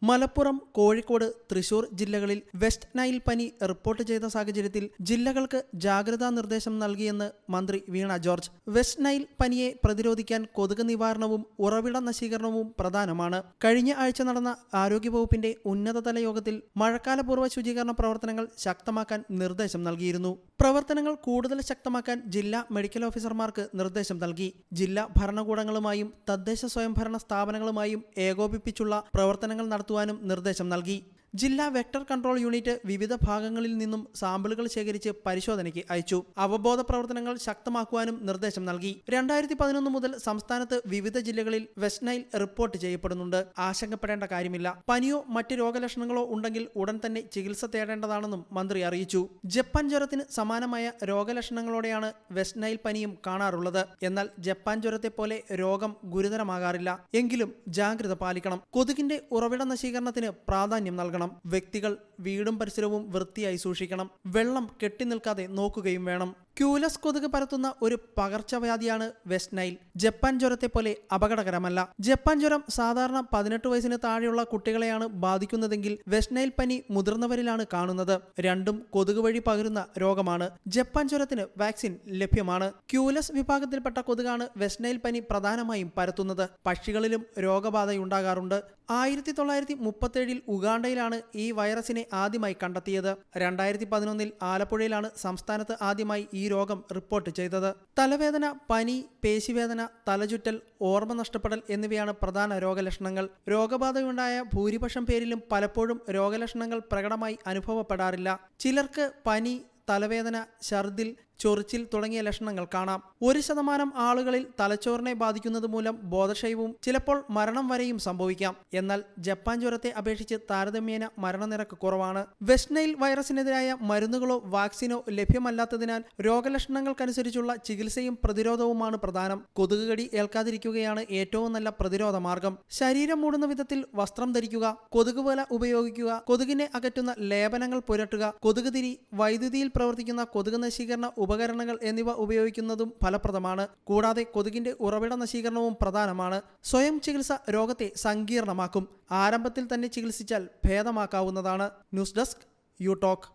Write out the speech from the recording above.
മലപ്പുറം, കോഴിക്കോട്, തൃശൂർ ജില്ലകളിൽ west Nile പനി report ചെയ്ത സാഹചര്യത്തിൽ ജില്ലകൾക്ക് ജാഗ്രതാ നിർദ്ദേശം നൽകിയെന്ന് മന്ത്രി വീണ ജോർജ്. വെസ്റ്റ് നൈൽ പനിയെ പ്രതിരോധിക്കാൻ കൊതുക് നിവാരണവും ഉറവിട നശീകരണവും പ്രധാനമാണ്. കഴിഞ്ഞ ആഴ്ച നടന്ന ആരോഗ്യവകുപ്പിന്റെ ഉന്നതതല യോഗത്തിൽ മഴക്കാലപൂർവ്വ ശുചീകരണ പ്രവർത്തനങ്ങൾ ശക്തമാക്കാൻ നിർദ്ദേശം നൽകിയിരുന്നു. പ്രവർത്തനങ്ങൾ കൂടുതൽ ശക്തമാക്കാൻ ജില്ലാ മെഡിക്കൽ ഓഫീസർമാർക്ക് നിർദ്ദേശം നൽകി. ജില്ലാ ഭരണകൂടങ്ങളുമായും തദ്ദേശ സ്വയംഭരണ സ്ഥാപനങ്ങളുമായും ഏകോപിപ്പിച്ചുള്ള പ്രവർത്തനങ്ങൾ നടത്തുവാനും നിർദ്ദേശം നൽകി. ജില്ലാ വെക്ടർ കൺട്രോൾ യൂണിറ്റ് വിവിധ ഭാഗങ്ങളിൽ നിന്നും സാമ്പിളുകൾ ശേഖരിച്ച് പരിശോധനയ്ക്ക് അയച്ചു. അവബോധ പ്രവർത്തനങ്ങൾ ശക്തമാക്കുവാനും നിർദ്ദേശം നൽകി. 2011 മുതൽ സംസ്ഥാനത്ത് വിവിധ ജില്ലകളിൽ വെസ്റ്റ് നൈൽ റിപ്പോർട്ട് ചെയ്യപ്പെടുന്നുണ്ട്. ആശങ്കപ്പെടേണ്ട കാര്യമില്ല. പനിയോ മറ്റ് രോഗലക്ഷണങ്ങളോ ഉണ്ടെങ്കിൽ ഉടൻ തന്നെ ചികിത്സ തേടേണ്ടതാണെന്നും മന്ത്രി അറിയിച്ചു. ജപ്പാൻ ജ്വരത്തിന് സമാനമായ രോഗലക്ഷണങ്ങളോടെയാണ് വെസ്റ്റ് നൈൽ പനിയും കാണാറുള്ളത്. എന്നാൽ ജപ്പാൻ ജ്വരത്തെ പോലെ രോഗം ഗുരുതരമാകാറില്ല. എങ്കിലും ജാഗ്രത പാലിക്കണം. കൊതുകിന്റെ ഉറവിട നശീകരണത്തിന് പ്രാധാന്യം നൽകണം. വ്യക്തികൾ വീടും പരിസരവും വൃത്തിയായി സൂക്ഷിക്കണം. വെള്ളം കെട്ടിനിൽക്കാതെ നോക്കുകയും വേണം. ക്യൂലസ് കൊതുക് പരത്തുന്ന ഒരു പകർച്ചവ്യാധിയാണ് വെസ്റ്റ് നൈൽ. ജപ്പാൻ ജ്വരത്തെ പോലെ അപകടകരമല്ല. ജപ്പാൻ ജ്വരം സാധാരണ 18 വയസ്സിന് താഴെയുള്ള കുട്ടികളെയാണ് ബാധിക്കുന്നതെങ്കിൽ വെസ്റ്റ് നൈൽ പനി മുതിർന്നവരിലാണ് കാണുന്നത്. രണ്ടും കൊതുക് വഴി പകരുന്ന രോഗമാണ്. ജപ്പാൻ ജ്വരത്തിന് വാക്സിൻ ലഭ്യമാണ്. ക്യൂലസ് വിഭാഗത്തിൽപ്പെട്ട കൊതുകാണ് വെസ്റ്റ് നൈൽ പനി പ്രധാനമായും പരത്തുന്നത്. പക്ഷികളിലും രോഗബാധയുണ്ടാകാറുണ്ട്. 1937 ഉഗാണ്ടയിലാണ് ഈ വൈറസിനെ ആദ്യമായി കണ്ടെത്തിയത്. 2011 ആലപ്പുഴയിലാണ് സംസ്ഥാനത്ത് ആദ്യമായി ഈ രോഗം റിപ്പോർട്ട് ചെയ്തത്. തലവേദന, പനി, പേശിവേദന, തലചുറ്റൽ, ഓർമ്മ നഷ്ടപ്പെടൽ എന്നിവയാണ് പ്രധാന രോഗലക്ഷണങ്ങൾ. രോഗബാധയുണ്ടായ ഭൂരിപക്ഷം പേരിലും പലപ്പോഴും രോഗലക്ഷണങ്ങൾ പ്രകടമായി അനുഭവപ്പെടാറില്ല. ചിലർക്ക് പനി, തലവേദന, ഛർദിൽ, ചൊറിച്ചിൽ തുടങ്ങിയ ലക്ഷണങ്ങൾ കാണാം. 1% ആളുകളിൽ തലച്ചോറിനെ ബാധിക്കുന്നത് മൂലം ബോധക്ഷയവും ചിലപ്പോൾ മരണം വരെയും സംഭവിക്കാം. എന്നാൽ ജപ്പാൻ ജ്വരത്തെ അപേക്ഷിച്ച് താരതമ്യേന മരണനിരക്ക് കുറവാണ്. വെസ്റ്റ് നൈൽ വൈറസിനെതിരായ മരുന്നുകളോ വാക്സിനോ ലഭ്യമല്ലാത്തതിനാൽ രോഗലക്ഷണങ്ങൾക്കനുസരിച്ചുള്ള ചികിത്സയും പ്രതിരോധവുമാണ് പ്രധാനം. കൊതുക് കടി ഏൽക്കാതിരിക്കുകയാണ് ഏറ്റവും നല്ല പ്രതിരോധ മാർഗം. ശരീരം മൂടുന്ന വിധത്തിൽ വസ്ത്രം ധരിക്കുക, കൊതുക് വല ഉപയോഗിക്കുക, കൊതുകിനെ അകറ്റുന്ന ലേപനങ്ങൾ പുരട്ടുക, കൊതുക് തിരി, വൈദ്യുതിയിൽ പ്രവർത്തിക്കുന്ന കൊതുക് നശീകരണ ഉപകരണങ്ങൾ എന്നിവ ഉപയോഗിക്കുന്നതും ഫലപ്രദമാണ്. കൂടാതെ കൊതുകിന്റെ ഉറവിട നശീകരണവും പ്രധാനമാണ്. സ്വയം ചികിത്സ രോഗത്തെ സങ്കീർണമാക്കും. ആരംഭത്തിൽ തന്നെ ചികിത്സിച്ചാൽ ഭേദമാക്കാവുന്നതാണ്. News desk you talk.